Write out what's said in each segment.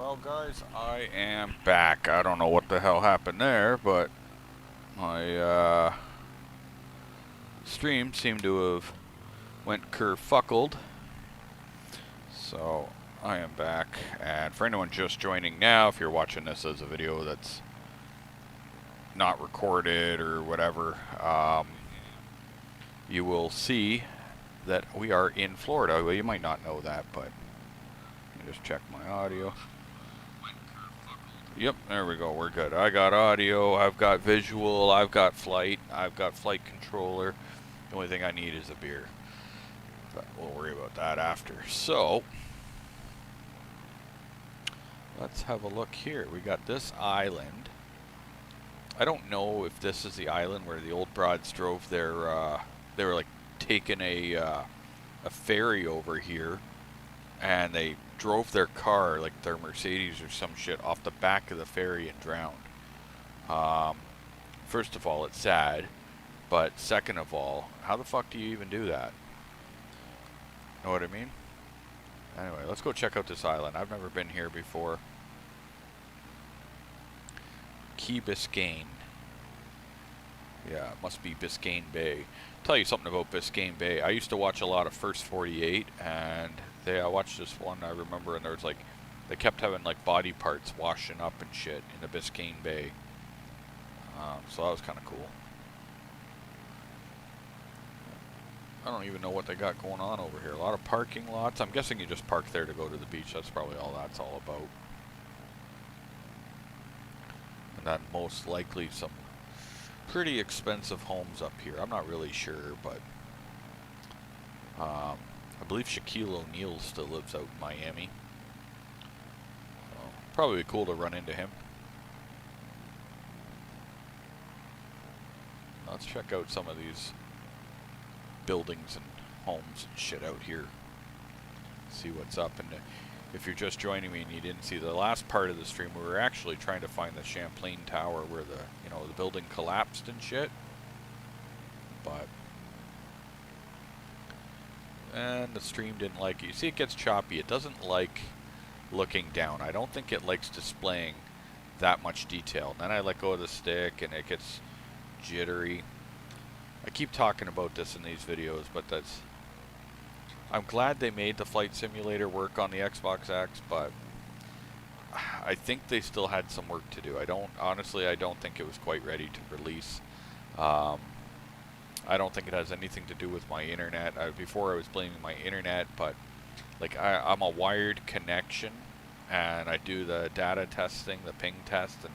Well, guys, I am back. I don't know what the hell happened there, but my stream seemed to have went kerfuckled. So I am back, and for anyone just joining now, if you're watching this as a video that's not recorded or whatever, you will see that we are in Florida. Well, you might not know that, but let me just check my audio. Yep, there we go, we're good. I got audio, I've got visual, I've got flight controller. The only thing I need is a beer. But we'll worry about that after. So, let's have a look here. We got this island. I don't know if this is the island where the old broads drove their, they were like taking a ferry over here, and they drove their car, like their Mercedes or some shit, off the back of the ferry and drowned. First of all, it's sad, but second of all, how the fuck do you even do that? Know what I mean? Anyway, let's go check out this island. I've never been here before. Key Biscayne. Yeah, it must be Biscayne Bay. Tell you something about Biscayne Bay. I used to watch a lot of First 48, and I watched this one, I remember, and there was like, they kept having like body parts washing up and shit in the Biscayne Bay. So that was kind of cool. I don't even know what they got going on over here. A lot of parking lots. I'm guessing you just park there to go to the beach. That's probably all that's all about. And then most likely some pretty expensive homes up here. I'm not really sure, but I believe Shaquille O'Neal still lives out in Miami. So, probably cool to run into him. Let's check out some of these buildings and homes and shit out here. See what's up. And if you're just joining me and you didn't see the last part of the stream, we were actually trying to find the Champlain Tower where the, you know, the building collapsed and shit. And the stream didn't like it. You see, it gets choppy. It doesn't like looking down. I don't think it likes displaying that much detail. And then I let go of the stick and it gets jittery. I keep talking about this in these videos, but I'm glad they made the flight simulator work on the Xbox X, but I think they still had some work to do. Honestly, I don't think it was quite ready to release. I don't think it has anything to do with my internet. Before I was blaming my internet, but like I'm a wired connection, and I do the data testing, the ping test, and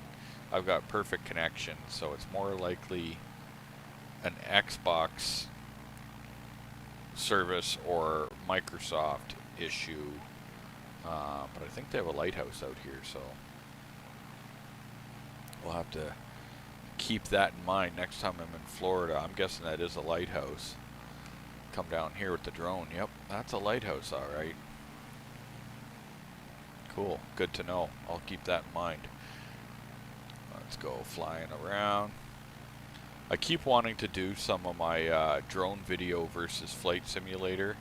I've got perfect connection. So it's more likely an Xbox service or Microsoft issue. But I think they have a lighthouse out here, so we'll have to keep that in mind next time I'm in Florida. I'm guessing that is a lighthouse. Come down here with the drone. Yep, that's a lighthouse, alright. Cool, good to know. I'll keep that in mind. Let's go flying around. I keep wanting to do some of my drone video versus flight simulator,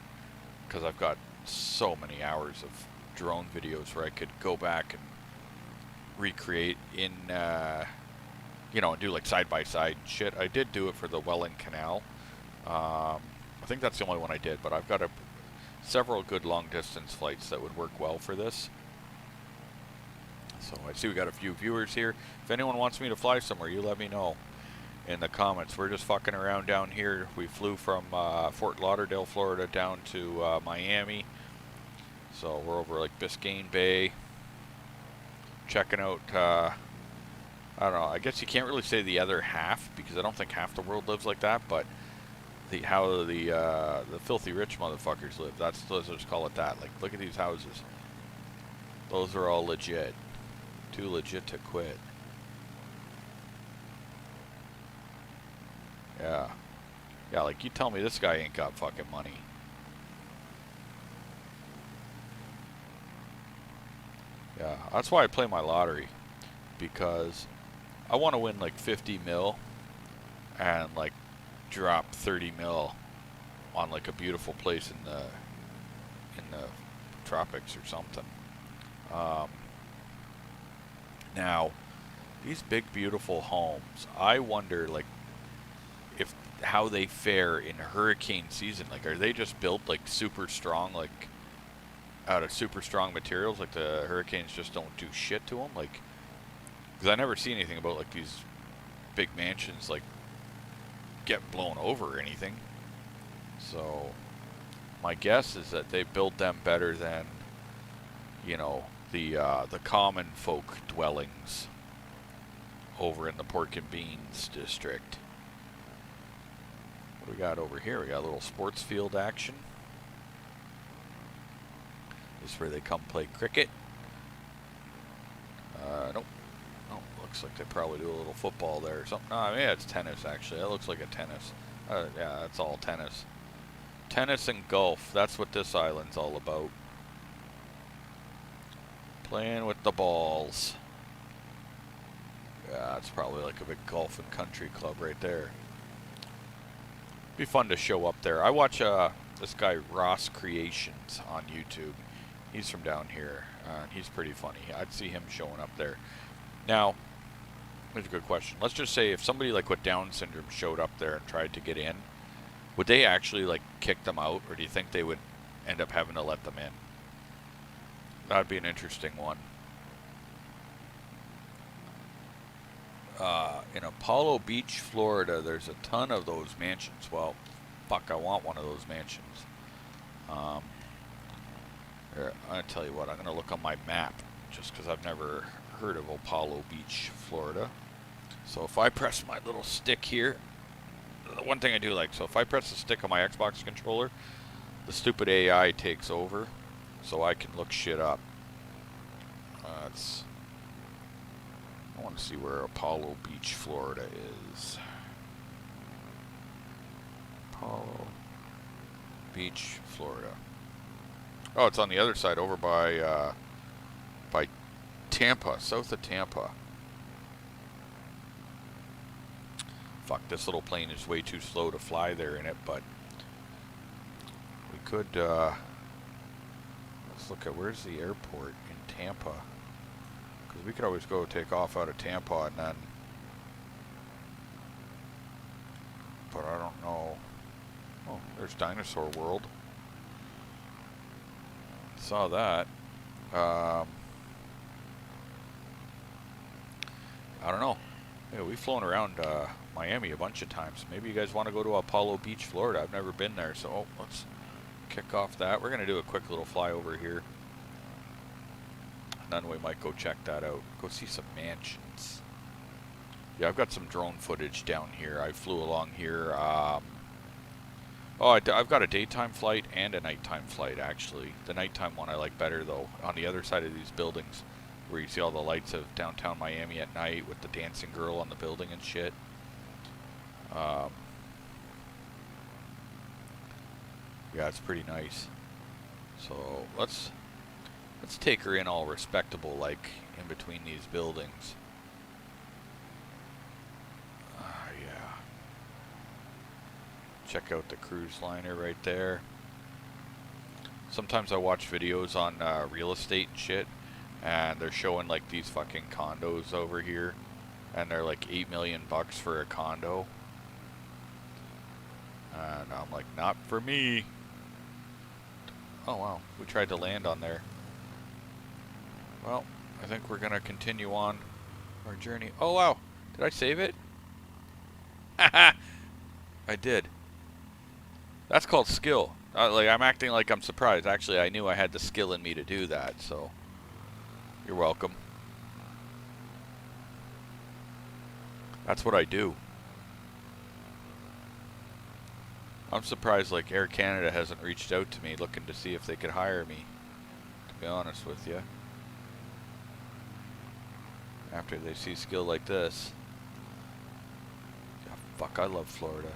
because I've got so many hours of drone videos where I could go back and recreate in you know, and do like side-by-side shit. I did do it for the Welland Canal. I think that's the only one I did, but I've got several good long-distance flights that would work well for this. So I see we got a few viewers here. If anyone wants me to fly somewhere, you let me know in the comments. We're just fucking around down here. We flew from Fort Lauderdale, Florida down to Miami. So we're over like Biscayne Bay, checking out I don't know, I guess you can't really say the other half, because I don't think half the world lives like that, but how the filthy rich motherfuckers live. Let's just call it that. Like, look at these houses. Those are all legit. Too legit to quit. Yeah. Yeah, like, you tell me this guy ain't got fucking money. Yeah, that's why I play my lottery, because I want to win like 50 mil and like drop 30 mil on like a beautiful place in the tropics or something. Now, these big, beautiful homes, I wonder, like, if how they fare in hurricane season. Like, are they just built, like, super strong, like, out of super strong materials? Like, the hurricanes just don't do shit to them? Like, because I never see anything about, like, these big mansions, like, get blown over or anything. So, my guess is that they build them better than, you know, the common folk dwellings over in the Pork and Beans district. What do we got over here? We got a little sports field action. This is where they come play cricket. Nope. Oh, looks like they probably do a little football there or something. No, yeah, it's tennis actually. That looks like a tennis. Yeah, that's all tennis. Tennis and golf. That's what this island's all about. Playing with the balls. Yeah, it's probably like a big golf and country club right there. Be fun to show up there. I watch this guy Ross Creations on YouTube. He's from down here. He's pretty funny. I'd see him showing up there. Now, here's a good question. Let's just say if somebody like with Down syndrome showed up there and tried to get in, would they actually like kick them out, or do you think they would end up having to let them in? That'd be an interesting one. In Apollo Beach, Florida, there's a ton of those mansions. Well, fuck, I want one of those mansions. Here, I'll tell you what, I'm going to look on my map, just because I've never heard of Apollo Beach, Florida. So if I press my little stick here, the one thing I do like, so if I press the stick on my Xbox controller, the stupid AI takes over, so I can look shit up. I want to see where Apollo Beach, Florida is. Apollo Beach, Florida. Oh, it's on the other side, over by Tampa, south of Tampa. Fuck, this little plane is way too slow to fly there in it, but we could, let's look at, where's the airport in Tampa? Because we could always go take off out of Tampa and then, but I don't know. Oh, there's Dinosaur World. Saw that. I don't know. Yeah, we've flown around Miami a bunch of times. Maybe you guys want to go to Apollo Beach, Florida. I've never been there, so let's kick off that. We're going to do a quick little flyover here. And then we might go check that out. Go see some mansions. Yeah, I've got some drone footage down here. I flew along here. I've got a daytime flight and a nighttime flight, actually. The nighttime one I like better, though. On the other side of these buildings, where you see all the lights of downtown Miami at night with the dancing girl on the building and shit. Yeah, it's pretty nice. So let's take her in all respectable, like in between these buildings. Yeah. Check out the cruise liner right there. Sometimes I watch videos on real estate and shit, and they're showing like these fucking condos over here, and they're like $8 million for a condo. And I'm like, not for me. Oh wow, we tried to land on there. Well, I think we're gonna continue on our journey. Oh wow, did I save it? Haha, I did. That's called skill. Like, I'm acting like I'm surprised. Actually, I knew I had the skill in me to do that, so you're welcome. That's what I do. I'm surprised like Air Canada hasn't reached out to me looking to see if they could hire me, to be honest with you. After they see skill like this. Yeah, fuck, I love Florida.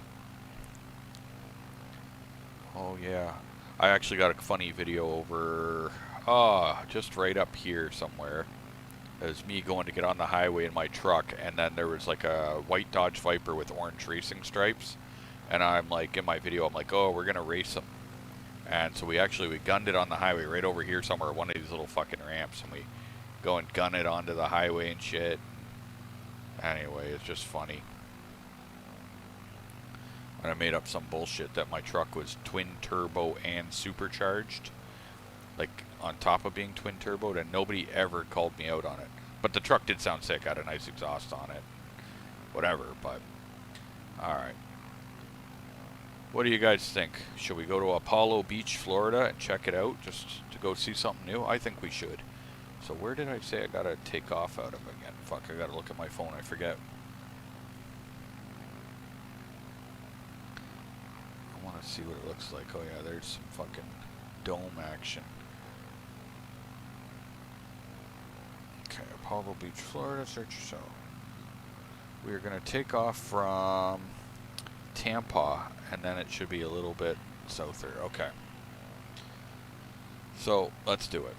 Oh yeah. I actually got a funny video over, just right up here somewhere. It was me going to get on the highway in my truck, and then there was like a white Dodge Viper with orange racing stripes. And I'm like, in my video, I'm like, oh, we're going to race them. And so we gunned it on the highway right over here somewhere, one of these little fucking ramps. And we go and gun it onto the highway and shit. Anyway, it's just funny. And I made up some bullshit that my truck was twin turbo and supercharged. Like, on top of being twin turboed, and nobody ever called me out on it. But the truck did sound sick. I had a nice exhaust on it. Whatever, but... Alright. What do you guys think? Should we go to Apollo Beach, Florida and check it out? Just to go see something new? I think we should. So where did I say I gotta take off out of again? Fuck, I gotta look at my phone. I forget. I want to see what it looks like. Oh yeah, there's some fucking dome action. Okay, Apollo Beach, Florida. Search yourself. We are going to take off from Tampa, and then it should be a little bit souther. Okay. So, let's do it.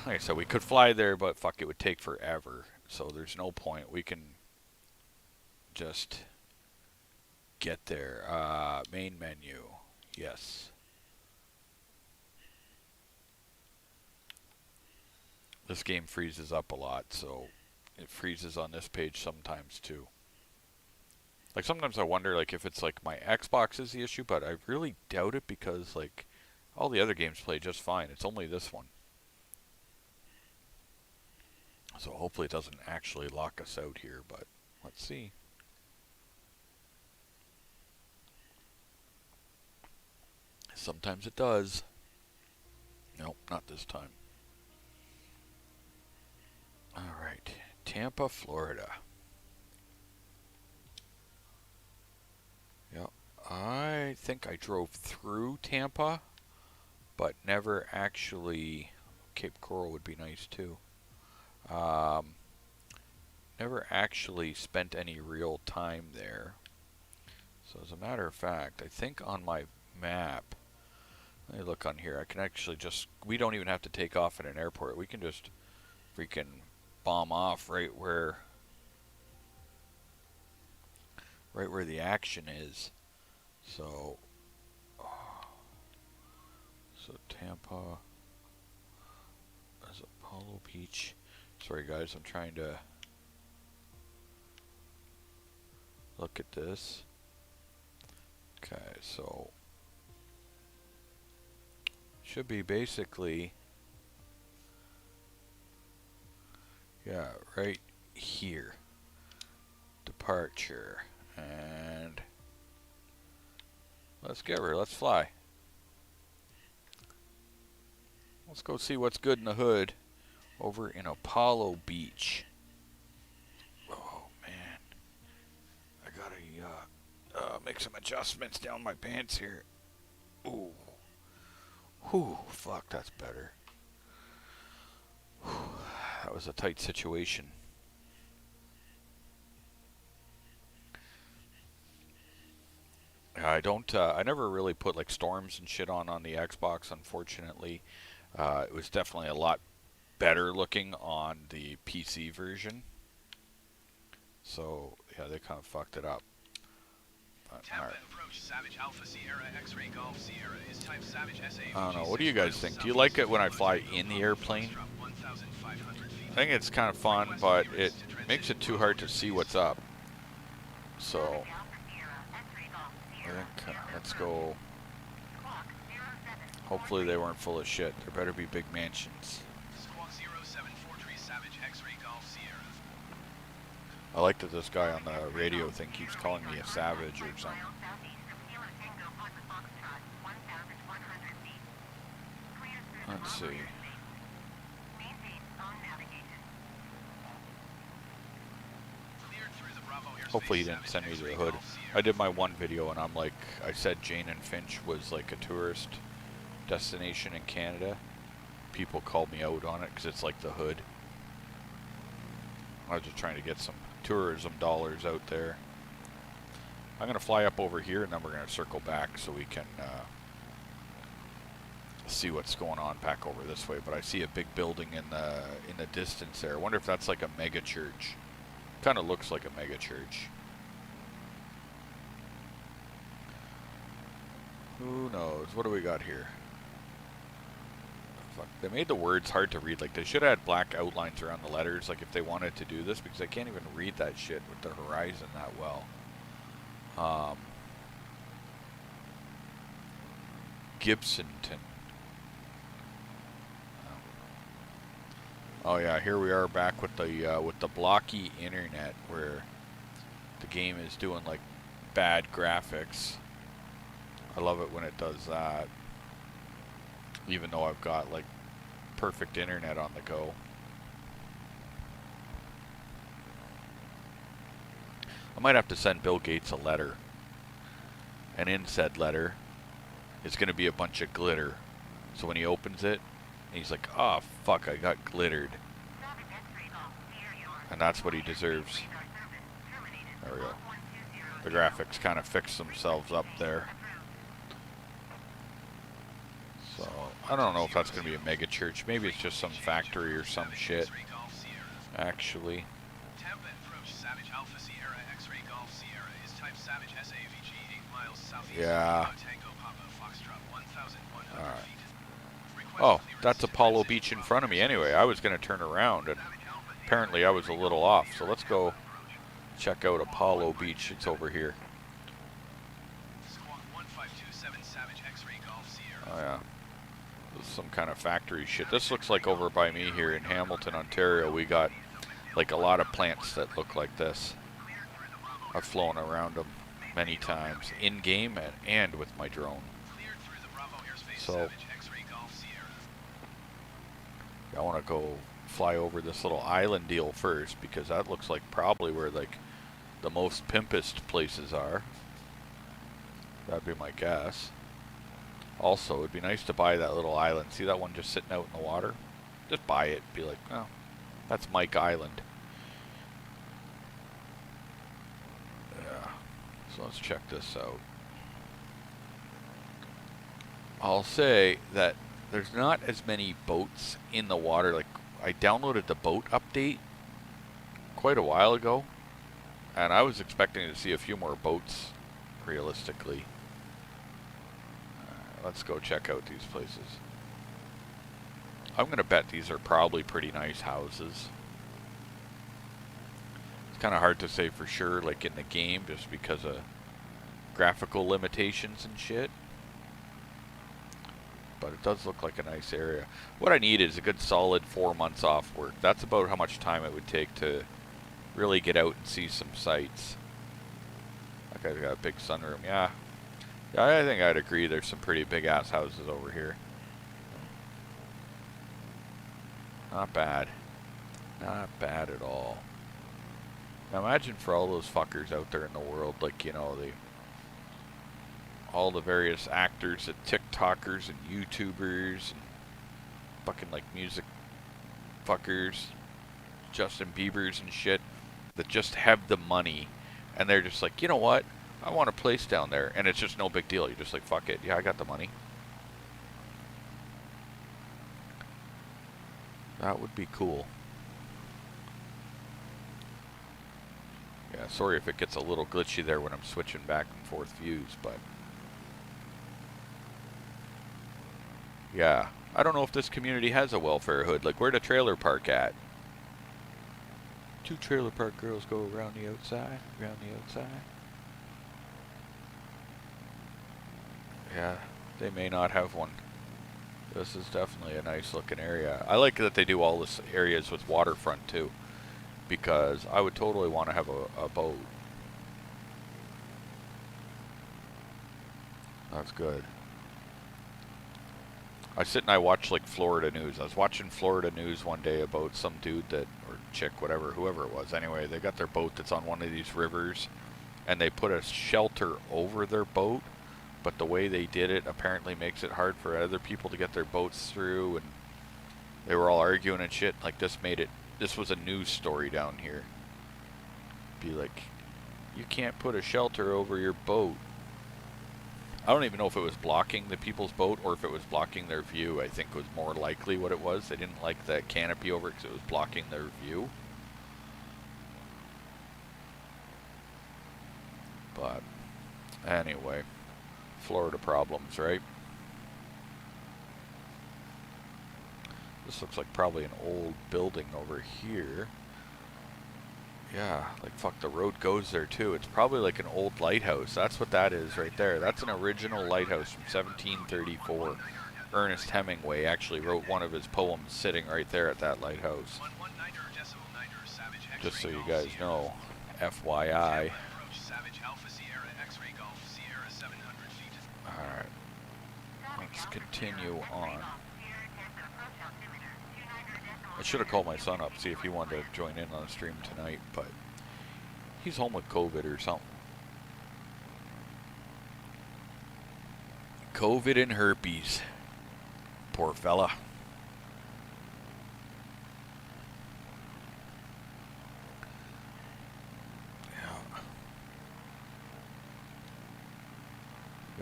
Like I said, we could fly there, but fuck, it would take forever. So there's no point. We can just get there. Main menu. Yes. This game freezes up a lot, so it freezes on this page sometimes too. Like sometimes I wonder like if it's like my Xbox is the issue, but I really doubt it because like all the other games play just fine. It's only this one. So hopefully it doesn't actually lock us out here, but let's see. Sometimes it does. Nope, not this time. Alright, Tampa, Florida. Yep, I think I drove through Tampa, but never actually... Cape Coral would be nice too. Never actually spent any real time there. So as a matter of fact, I think on my map, let me look on here, I can actually just, we don't even have to take off at an airport. We can just freaking bomb off right where the action is. So Tampa, that's Apollo Beach. Sorry guys, I'm trying to look at this. Okay, so should be basically, yeah, right here. Departure. And let's get her. Let's fly. Let's go see what's good in the hood over in Apollo Beach. Oh man, I gotta make some adjustments down my pants here. Ooh, whew, fuck, that's better. Whew, that was a tight situation. I never really put like storms and shit on the Xbox, unfortunately. It was definitely a lot better looking on the PC version. So, yeah, they kind of fucked it up. Tampa approach Savage Alpha Sierra X-Ray Golf Sierra is type Savage SA. I don't know, what do you guys think? Do you like it when I fly in the airplane? I think it's kind of fun, but it makes it too hard to see what's up. So, I think, let's go. Hopefully they weren't full of shit. There better be big mansions. I like that this guy on the radio thing keeps calling me a savage or something. Let's see. Hopefully he didn't send me to the hood. I did my one video and I'm like, I said Jane and Finch was like a tourist destination in Canada. People called me out on it because it's like the hood. I was just trying to get some tourism dollars out there. I'm going to fly up over here and then we're going to circle back so we can see what's going on back over this way. But I see a big building in the distance there. I wonder if that's like a mega church. Kind of looks like a mega church. Who knows? What do we got here? fuck. They made the words hard to read. Like, they should have had black outlines around the letters, like, if they wanted to do this, because I can't even read that shit with the horizon that well. Gibsonton. Oh yeah, here we are back with the blocky internet, where the game is doing like bad graphics. I love it when it does that, even though I've got like perfect internet on the go. I might have to send Bill Gates a letter, and in said letter is going to be a bunch of glitter, so when he opens it, he's like, oh fuck, I got glittered. And that's what he deserves. There we go. The graphics kind of fixed themselves up there. So, I don't know if that's going to be a mega church. Maybe it's just some factory or some shit. Actually. Tampa approach Savage Alpha Sierra X-ray Golf Sierra is type Savage SAVG 8 miles southeast Yeah. of Tango Papa Foxtrot 1,100 Alright. feet. Oh, that's Apollo Beach in front of me anyway. I was going to turn around, and apparently I was a little off. So let's go check out Apollo Beach. It's over here. Squawk 1527 Savage X-ray Golf Sierra. Oh yeah. This is some kind of factory shit. This looks like over by me here in Hamilton, Ontario. We got like a lot of plants that look like this. I've flown around them many times, in-game and with my drone. Cleared through the Bravo airspace So, Savage X-ray Golf Sierra. I want to go fly over this little island deal first, because that looks like probably where like the most pimpest places are. That'd be my guess. Also, it'd be nice to buy that little island. See that one just sitting out in the water? Just buy it. Be like, oh, that's Mike Island. Yeah. So let's check this out. I'll say that there's not as many boats in the water. Like, I downloaded the boat update quite a while ago, and I was expecting to see a few more boats, realistically. Let's go check out these places. I'm going to bet these are probably pretty nice houses. It's kind of hard to say for sure, like in the game, just because of graphical limitations and shit. But it does look like a nice area. What I need is a good solid 4 months off work. That's about how much time it would take to really get out and see some sights. That guy's got a big sunroom. Yeah, I think I'd agree. There's some pretty big ass houses over here. Not bad. Not bad at all. Now imagine for all those fuckers out there in the world, like, you know, all the various actors and TikTokers and YouTubers and fucking like music fuckers, Justin Biebers and shit, that just have the money, and they're just like, you know what? I want a place down there, and it's just no big deal. You're just like, fuck it. Yeah, I got the money. That would be cool. Yeah, sorry if it gets a little glitchy there when I'm switching back and forth views, but yeah, I don't know if this community has a welfare hood. Like, where'd a trailer park at? 2 trailer park girls go around the outside, around the outside. Yeah, they may not have one. This is definitely a nice looking area. I like that they do all this areas with waterfront too, because I would totally want to have a boat. That's good. I sit and I watch like Florida news. I was watching Florida news one day about some dude that, or chick, whatever, whoever it was. Anyway, they got their boat that's on one of these rivers, and they put a shelter over their boat, but the way they did it apparently makes it hard for other people to get their boats through, and they were all arguing and shit. Like, this was a news story down here. Be like, you can't put a shelter over your boat. I don't even know if it was blocking the people's boat or if it was blocking their view. I think it was more likely what it was. They didn't like the canopy over it because it was blocking their view. But anyway, Florida problems, right? This looks like probably an old building over here. Yeah, like fuck, the road goes there too. It's probably like an old lighthouse. That's what that is right there. That's an original lighthouse from 1734. Ernest Hemingway actually wrote one of his poems sitting right there at that lighthouse. Just so you guys know, FYI. Alright, let's continue on. I should have called my son up, see if he wanted to join in on the stream tonight, but he's home with COVID or something. COVID and herpes. Poor fella.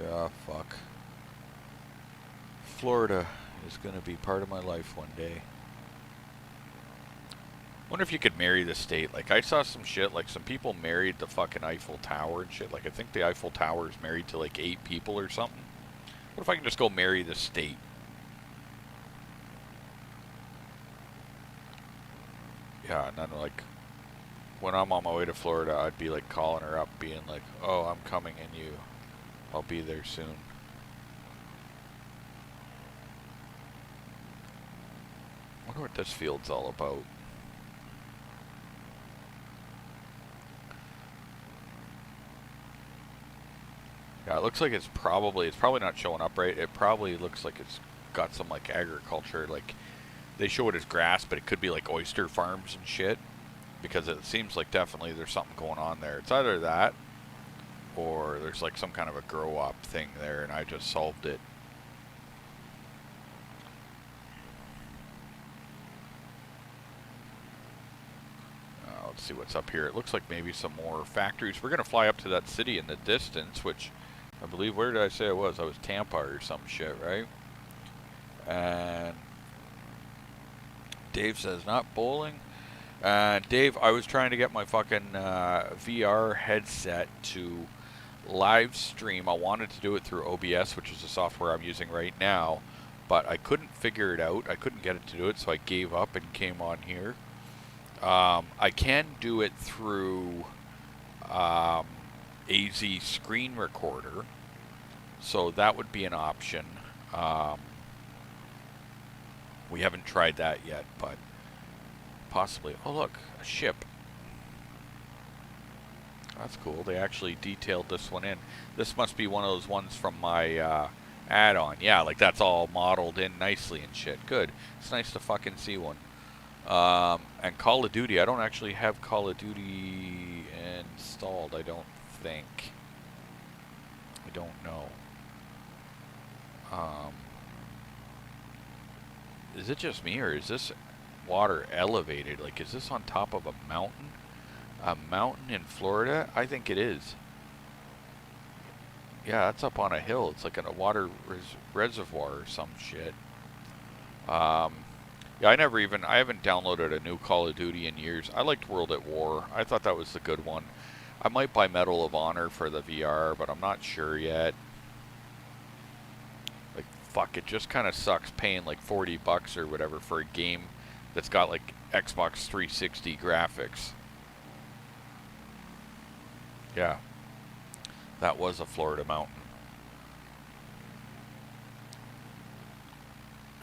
Yeah, fuck. Florida is going to be part of my life one day. Wonder if you could marry the state. Like, I saw some shit, like some people married the fucking Eiffel Tower and shit. Like, I think the Eiffel Tower is married to like 8 people or something. What if I can just go marry the state? Yeah, and then like, when I'm on my way to Florida, I'd be like calling her up, being like, oh, I'm coming in you. I'll be there soon. Wonder what this field's all about. Yeah, it looks like it's probably not showing up right. It probably looks like it's got some like agriculture, like they show it as grass, but it could be like oyster farms and shit, because it seems like definitely there's something going on there. It's either that or there's like some kind of a grow up thing there and I just solved it. Let's see what's up here. It looks like maybe some more factories. We're going to fly up to that city in the distance, which I believe, where did I say I was? I was Tampa or some shit, right? And Dave says, not bowling. Dave, I was trying to get my fucking VR headset to live stream. I wanted to do it through OBS, which is the software I'm using right now, but I couldn't figure it out. I couldn't get it to do it, so I gave up and came on here. I can do it through AZ Screen Recorder, so that would be an option. We haven't tried that yet, but possibly. Oh look, a ship. That's cool. They actually detailed this one in. This must be one of those ones from my add-on. Yeah, like that's all modeled in nicely and shit. Good. It's nice to fucking see one. And Call of Duty, I don't actually have Call of Duty installed, I don't think. I don't know. Is it just me, or is this water elevated? Like, is this on top of a mountain? A mountain in Florida? I think it is. Yeah, that's up on a hill. It's like a water reservoir or some shit. Yeah, I haven't downloaded a new Call of Duty in years. I liked World at War. I thought that was the good one. I might buy Medal of Honor for the VR, but I'm not sure yet. Like, fuck, it just kind of sucks paying like $40 or whatever for a game that's got like Xbox 360 graphics. Yeah. That was a Florida mountain.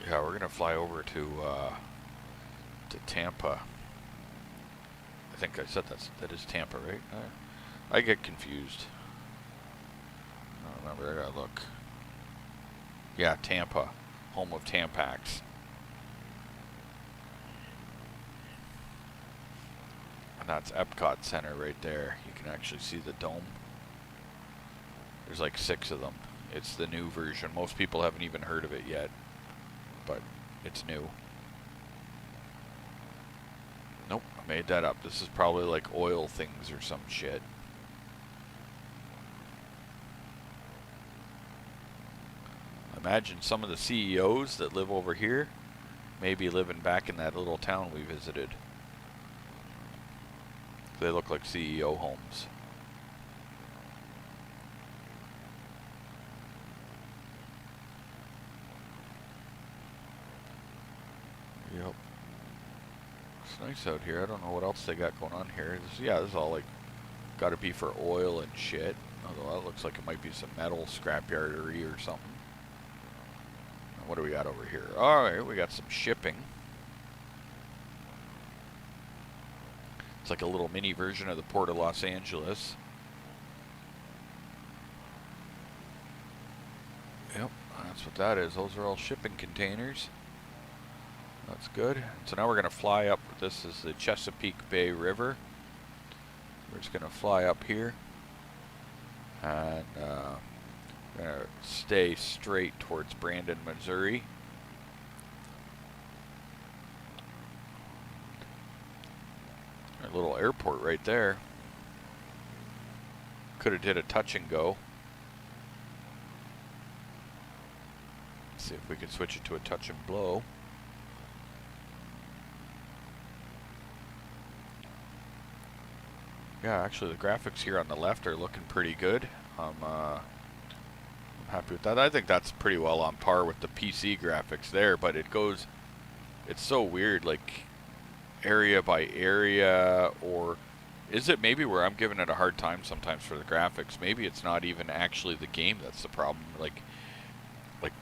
Yeah, we're gonna fly over to Tampa. I think I said that is Tampa, right? I get confused. I don't remember. I gotta look. Yeah, Tampa, home of Tampax. And that's Epcot Center right there. You can actually see the dome. There's like 6 of them. It's the new version. Most people haven't even heard of it yet, but it's new. Nope, I made that up. This is probably like oil things or some shit. Imagine some of the CEOs that live over here may be living back in that little town we visited. They look like CEO homes. It's nice out here. I don't know what else they got going on here. Yeah, this is all like, got to be for oil and shit. Although that looks like it might be some metal scrapyardery or something. What do we got over here? Alright, we got some shipping. It's like a little mini version of the Port of Los Angeles. Yep, that's what that is. Those are all shipping containers. That's good. So now we're going to fly up. This is the Chesapeake Bay River. We're just going to fly up here. And we're going to stay straight towards Brandon, Missouri. Our little airport right there. Could have did a touch and go. Let's see if we can switch it to a touch and blow. Yeah, actually the graphics here on the left are looking pretty good. I'm happy with that. I think that's pretty well on par with the PC graphics there, but it's so weird, like area by area, or is it maybe where I'm giving it a hard time sometimes for the graphics? Maybe it's not even actually the game that's the problem. Like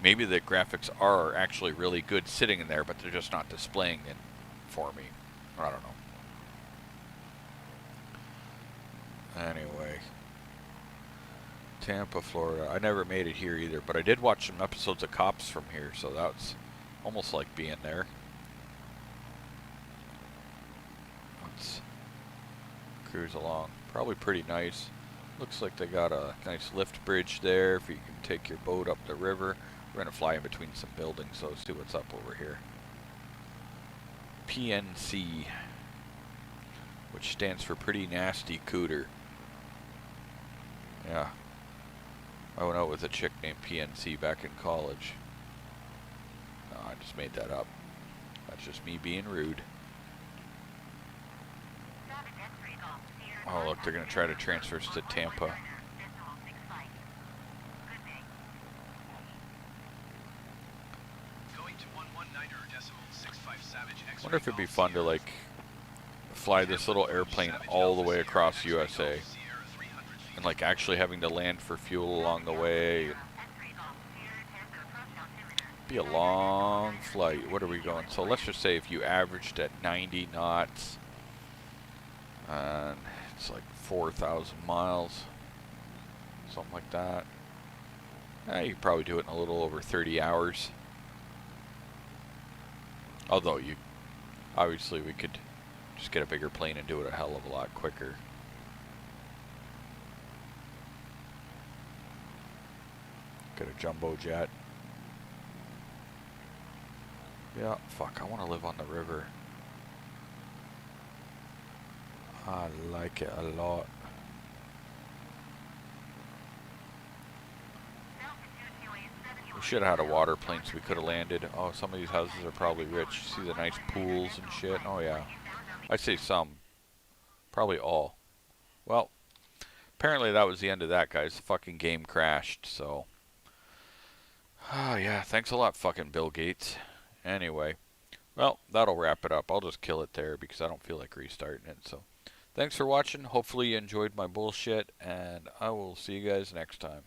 maybe the graphics are actually really good sitting in there, but they're just not displaying it for me. I don't know. Anyway, Tampa, Florida. I never made it here either, but I did watch some episodes of Cops from here, so that's almost like being there. Let's cruise along. Probably pretty nice. Looks like they got a nice lift bridge there if you can take your boat up the river. We're going to fly in between some buildings, so let's see what's up over here. PNC, which stands for Pretty Nasty Cooter. Yeah. I went out with a chick named PNC back in college. No, I just made that up. That's just me being rude. Oh, look, they're going to try to transfer us to Tampa. I wonder if it'd be fun to, like, fly this little airplane all the way across USA. And, like, actually having to land for fuel along the way. Be a long flight. What are we going? So let's just say if you averaged at 90 knots, and it's like 4,000 miles, something like that. You could probably do it in a little over 30 hours. Although obviously we could just get a bigger plane and do it a hell of a lot quicker. Get a jumbo jet. Yeah, fuck, I want to live on the river. I like it a lot. We should have had a water plane so we could have landed. Oh, some of these houses are probably rich. See the nice pools and shit? Oh, yeah. I'd say some. Probably all. Well, apparently that was the end of that, guys. The fucking game crashed, so. Oh, yeah. Thanks a lot, fucking Bill Gates. Anyway. Well, that'll wrap it up. I'll just kill it there because I don't feel like restarting it, so. Thanks for watching. Hopefully you enjoyed my bullshit, and I will see you guys next time.